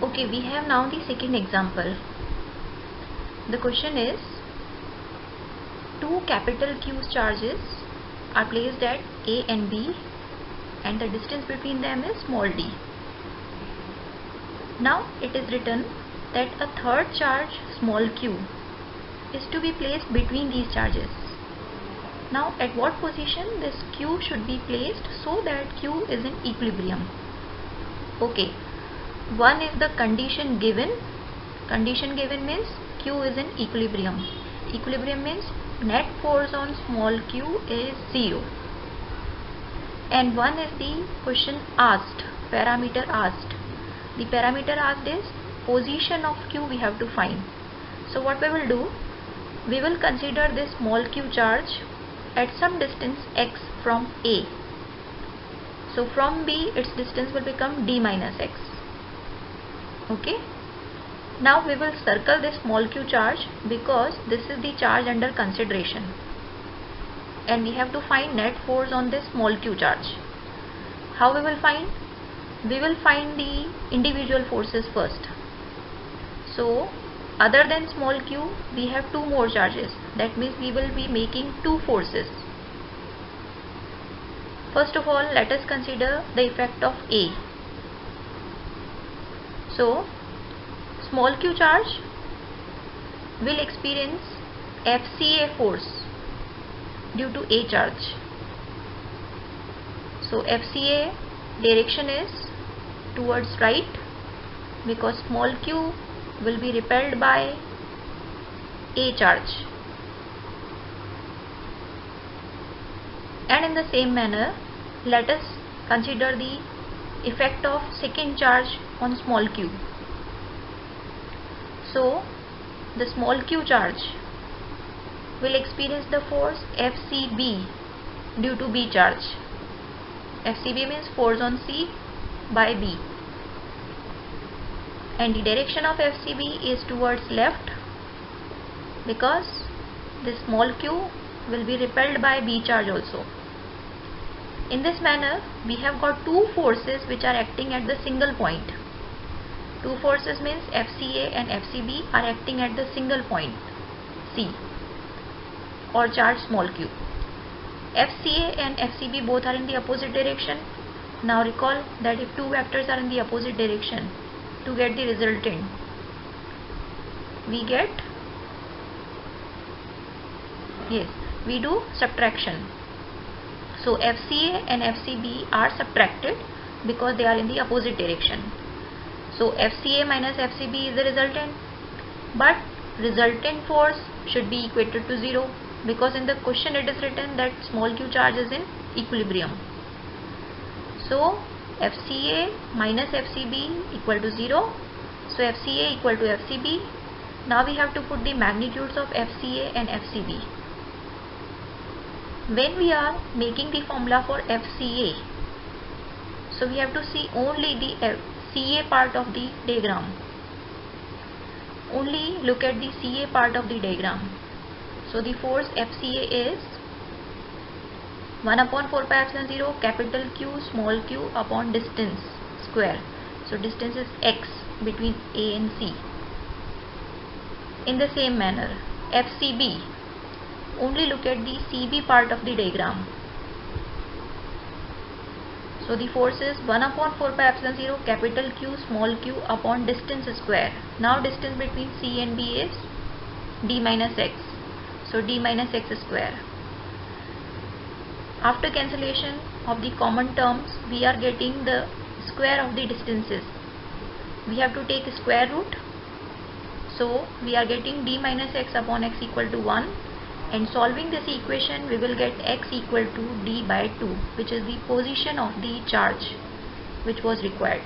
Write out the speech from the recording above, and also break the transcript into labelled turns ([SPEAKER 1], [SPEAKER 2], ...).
[SPEAKER 1] Okay, we have now the second example. The question is, two capital Q charges are placed at A and B and the distance between them is small d. Now it is written that a third charge small q is to be placed between these charges. Now at what position this q should be placed so that q is in equilibrium? Okay, one is the condition given. Condition given means q is in equilibrium. Equilibrium means net force on small q is 0. And one is the question asked, parameter asked. The parameter asked is position of q we have to find. So what we will do, we will consider this small q charge at some distance x from A. So from B its distance will become d minus x. Okay. Now we will circle this small q charge because this is the charge under consideration. And we have to find net force on this small q charge. How we will find? We will find the individual forces first. So other than small q we have two more charges. That means we will be making two forces. First of all, let us consider the effect of A. So small q charge will experience FCA force due to A charge. So FCA direction is towards right because small q will be repelled by A charge. And in the same manner, let us consider the effect of second charge on small q. So the small q charge will experience the force FCB due to B charge. FCB means force on C by B. And the direction of FCB is towards left because this small q will be repelled by B charge also. In this manner, we have got two forces which are acting at the single point. Two forces means FCA and FCB are acting at the single point C or charge small q. FCA and FCB both are in the opposite direction. Now recall that if two vectors are in the opposite direction, to get the resultant, we do subtraction. So FCA and FCB are subtracted because they are in the opposite direction. So FCA minus FCB is the resultant, but resultant force should be equated to 0 because in the question it is written that small q charge is in equilibrium. So FCA minus FCB equal to 0. So FCA equal to FCB. Now we have to put the magnitudes of FCA and FCB. When we are making the formula for FCA, so we have to see only the CA part of the diagram. Only look at the CA part of the diagram. So the force FCA is 1 upon 4 pi epsilon 0 capital Q small q upon distance square. So distance is x between A and C. In the same manner, FCB, only look at the CB part of the diagram. So the force is 1 upon 4 pi epsilon 0 capital Q small q upon distance square. Now distance between C and B is d minus x. So d minus x square. After cancellation of the common terms, we are getting the square of the distances. We have to take square root. So we are getting d minus x upon x equal to 1. And solving this equation, we will get x equal to d by 2, which is the position of the charge which was required.